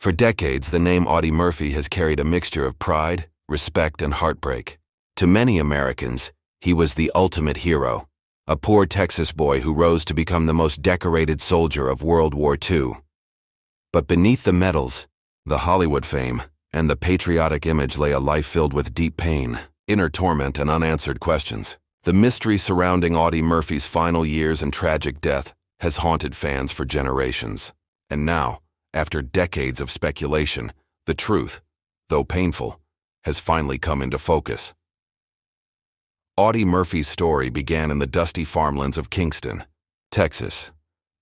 For decades, the name Audie Murphy has carried a mixture of pride, respect, and heartbreak. To many Americans, he was the ultimate hero, a poor Texas boy who rose to become the most decorated soldier of World War II. But beneath the medals, the Hollywood fame, and the patriotic image lay a life filled with deep pain, inner torment, and unanswered questions. The mystery surrounding Audie Murphy's final years and tragic death has haunted fans for generations. And now, after decades of speculation, the truth, though painful, has finally come into focus. Audie Murphy's story began in the dusty farmlands of Kingston, Texas.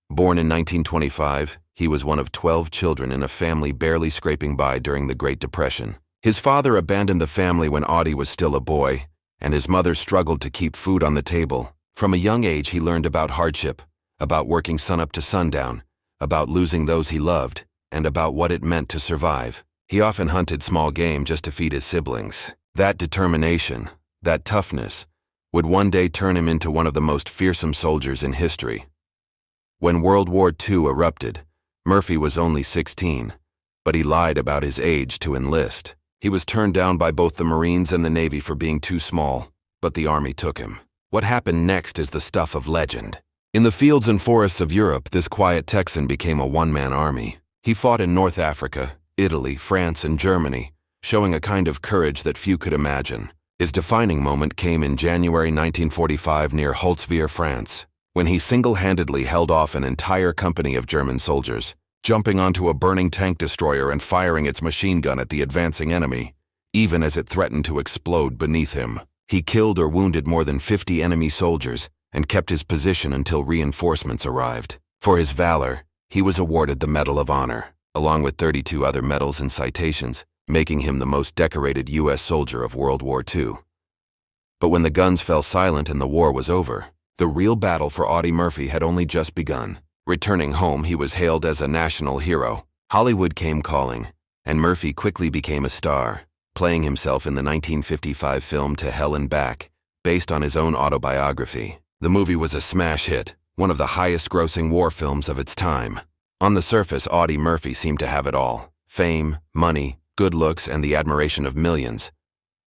Born in 1925, he was one of 12 children in a family barely scraping by during the Great Depression. His father abandoned the family when Audie was still a boy, and his mother struggled to keep food on the table. From a young age, he learned about hardship, about working sunup to sundown, about losing those he loved, and about what it meant to survive. He often hunted small game just to feed his siblings. That determination, that toughness, would one day turn him into one of the most fearsome soldiers in history. When World War II erupted, Murphy was only 16, but he lied about his age to enlist. He was turned down by both the Marines and the Navy for being too small, but the Army took him. What happened next is the stuff of legend. In the fields and forests of Europe, this quiet Texan became a one-man army. He fought in North Africa, Italy, France, and Germany, showing a kind of courage that few could imagine. His defining moment came in January 1945 near Holtzwihr, France, when he single-handedly held off an entire company of German soldiers, jumping onto a burning tank destroyer and firing its machine gun at the advancing enemy, even as it threatened to explode beneath him. He killed or wounded more than 50 enemy soldiers and kept his position until reinforcements arrived. For his valor, he was awarded the Medal of Honor, along with 32 other medals and citations, making him the most decorated U.S. soldier of World War II. But when the guns fell silent and the war was over, the real battle for Audie Murphy had only just begun. Returning home, he was hailed as a national hero. Hollywood came calling, and Murphy quickly became a star, playing himself in the 1955 film To Hell and Back, based on his own autobiography. The movie was a smash hit, one of the highest-grossing war films of its time. On the surface, Audie Murphy seemed to have it all: fame, money, good looks, and the admiration of millions.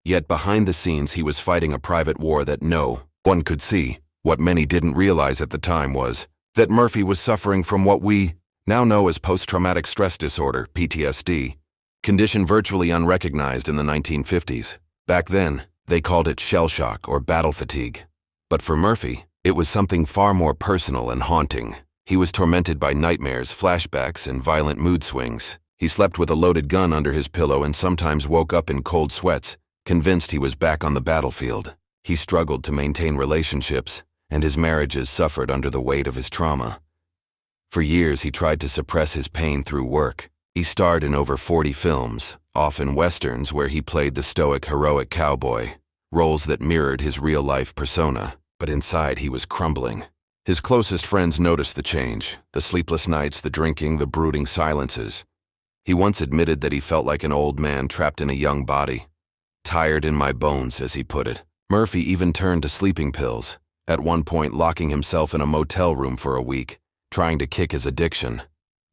Yet behind the scenes, he was fighting a private war that no one could see. What many didn't realize at the time was that Murphy was suffering from what we now know as post-traumatic stress disorder, PTSD, condition virtually unrecognized in the 1950s. Back then, they called it shell shock or battle fatigue. But for Murphy, it was something far more personal and haunting. He was tormented by nightmares, flashbacks, and violent mood swings. He slept with a loaded gun under his pillow and sometimes woke up in cold sweats, convinced he was back on the battlefield. He struggled to maintain relationships, and his marriages suffered under the weight of his trauma. For years, he tried to suppress his pain through work. He starred in over 40 films, often westerns where he played the stoic, heroic cowboy, roles that mirrored his real-life persona. But inside, he was crumbling. His closest friends noticed the change: the sleepless nights, the drinking, the brooding silences. He once admitted that he felt like an old man trapped in a young body. "Tired in my bones," as he put it. Murphy even turned to sleeping pills, at one point locking himself in a motel room for a week, trying to kick his addiction.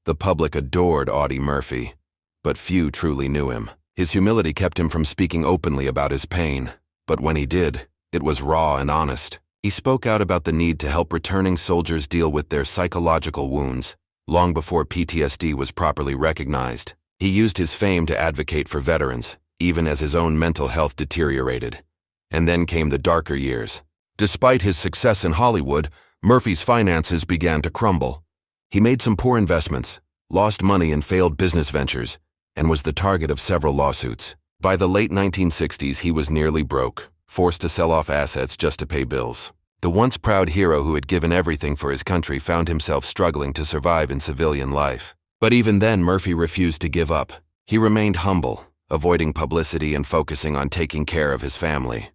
The public adored Audie Murphy, but few truly knew him. His humility kept him from speaking openly about his pain, but when he did, it was raw and honest. He spoke out about the need to help returning soldiers deal with their psychological wounds, long before PTSD was properly recognized. He used his fame to advocate for veterans, even as his own mental health deteriorated. And then came the darker years. Despite his success in Hollywood, Murphy's finances began to crumble. He made some poor investments, lost money in failed business ventures, and was the target of several lawsuits. By the late 1960s, he was nearly broke, forced to sell off assets just to pay bills. The once proud hero who had given everything for his country found himself struggling to survive in civilian life. But even then, Murphy refused to give up. He remained humble, avoiding publicity and focusing on taking care of his family.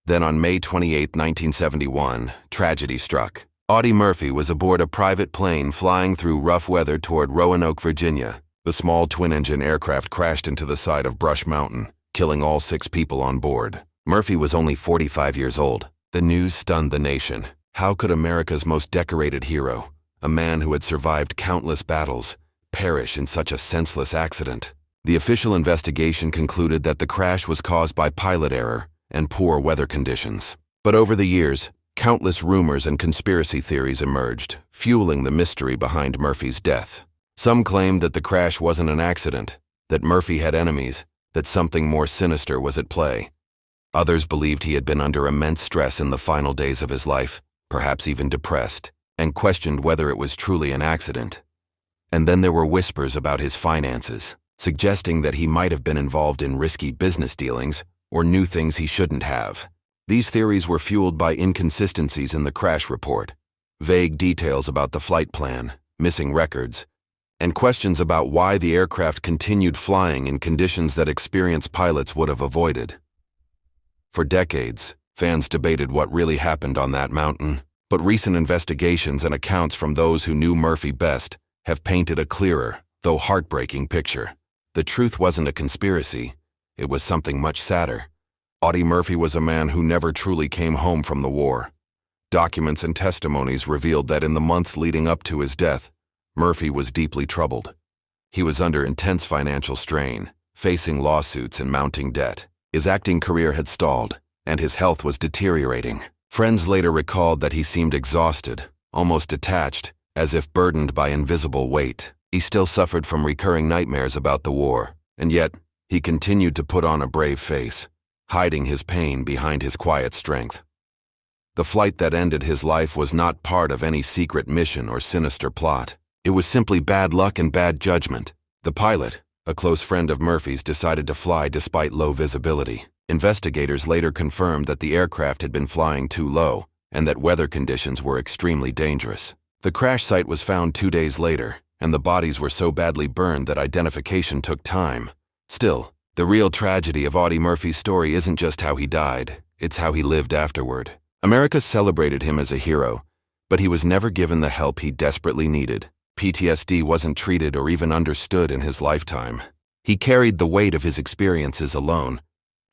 Then on May 28, 1971, tragedy struck. Audie Murphy was aboard a private plane flying through rough weather toward Roanoke, Virginia. The small twin-engine aircraft crashed into the side of Brush Mountain, killing all 6 people on board. Murphy was only 45 years old. The news stunned the nation. How could America's most decorated hero, a man who had survived countless battles, perish in such a senseless accident. The official investigation concluded that the crash was caused by pilot error and poor weather conditions. But over the years, countless rumors and conspiracy theories emerged, fueling the mystery behind Murphy's death. Some claimed that the crash wasn't an accident, that Murphy had enemies, that something more sinister was at play. Others believed he had been under immense stress in the final days of his life, perhaps even depressed, and questioned whether it was truly an accident. And then there were whispers about his finances, suggesting that he might have been involved in risky business dealings or knew things he shouldn't have. These theories were fueled by inconsistencies in the crash report, vague details about the flight plan, missing records, and questions about why the aircraft continued flying in conditions that experienced pilots would have avoided. For decades, fans debated what really happened on that mountain, but recent investigations and accounts from those who knew Murphy best have painted a clearer, though heartbreaking picture. The truth wasn't a conspiracy, it was something much sadder. Audie Murphy was a man who never truly came home from the war. Documents and testimonies revealed that in the months leading up to his death, Murphy was deeply troubled. He was under intense financial strain, facing lawsuits and mounting debt. His acting career had stalled, and his health was deteriorating. Friends later recalled that he seemed exhausted, almost detached, as if burdened by invisible weight. He still suffered from recurring nightmares about the war, and yet he continued to put on a brave face, hiding his pain behind his quiet strength. The flight that ended his life was not part of any secret mission or sinister plot. It was simply bad luck and bad judgment. The pilot, a close friend of Murphy's, decided to fly despite low visibility. Investigators later confirmed that the aircraft had been flying too low and that weather conditions were extremely dangerous. The crash site was found 2 days later, and the bodies were so badly burned that identification took time. Still, the real tragedy of Audie Murphy's story isn't just how he died, it's how he lived afterward. America celebrated him as a hero, but he was never given the help he desperately needed. PTSD wasn't treated or even understood in his lifetime. He carried the weight of his experiences alone,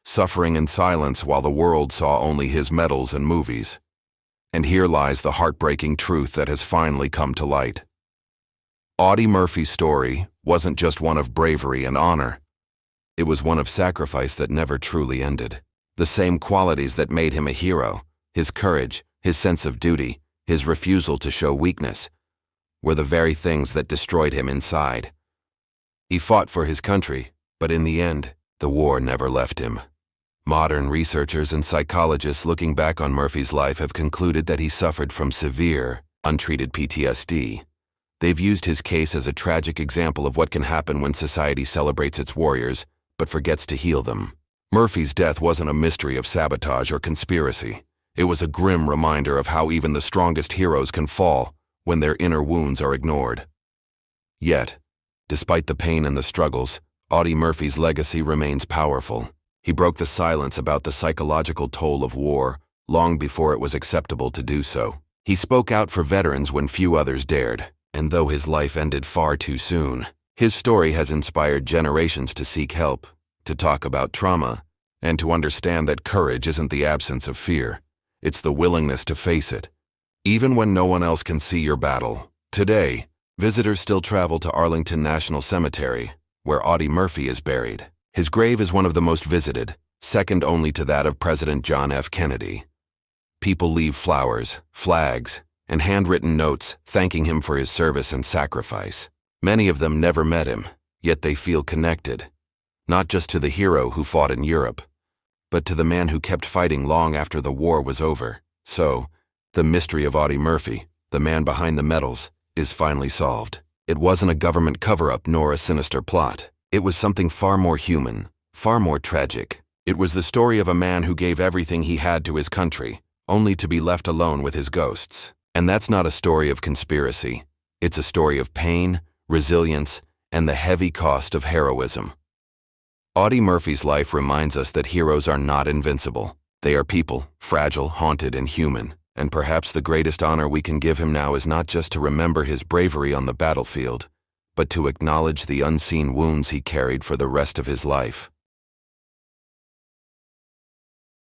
suffering in silence while the world saw only his medals and movies. And here lies the heartbreaking truth that has finally come to light. Audie Murphy's story wasn't just one of bravery and honor. It was one of sacrifice that never truly ended. The same qualities that made him a hero, his courage, his sense of duty, his refusal to show weakness, were the very things that destroyed him inside. He fought for his country, but in the end, the war never left him. Modern researchers and psychologists looking back on Murphy's life have concluded that he suffered from severe, untreated PTSD. They've used his case as a tragic example of what can happen when society celebrates its warriors, but forgets to heal them. Murphy's death wasn't a mystery of sabotage or conspiracy. It was a grim reminder of how even the strongest heroes can fall when their inner wounds are ignored. Yet, despite the pain and the struggles, Audie Murphy's legacy remains powerful. He broke the silence about the psychological toll of war long before it was acceptable to do so. He spoke out for veterans when few others dared, and though his life ended far too soon, his story has inspired generations to seek help, to talk about trauma, and to understand that courage isn't the absence of fear. It's the willingness to face it, even when no one else can see your battle. Today, visitors still travel to Arlington National Cemetery, where Audie Murphy is buried. His grave is one of the most visited, second only to that of President John F. Kennedy. People leave flowers, flags, and handwritten notes thanking him for his service and sacrifice. Many of them never met him, yet they feel connected, not just to the hero who fought in Europe, but to the man who kept fighting long after the war was over. So, the mystery of Audie Murphy, the man behind the medals, is finally solved. It wasn't a government cover-up nor a sinister plot. It was something far more human, far more tragic. It was the story of a man who gave everything he had to his country, only to be left alone with his ghosts. And that's not a story of conspiracy. It's a story of pain, resilience, and the heavy cost of heroism. Audie Murphy's life reminds us that heroes are not invincible. They are people, fragile, haunted, and human. And perhaps the greatest honor we can give him now is not just to remember his bravery on the battlefield, but to acknowledge the unseen wounds he carried for the rest of his life.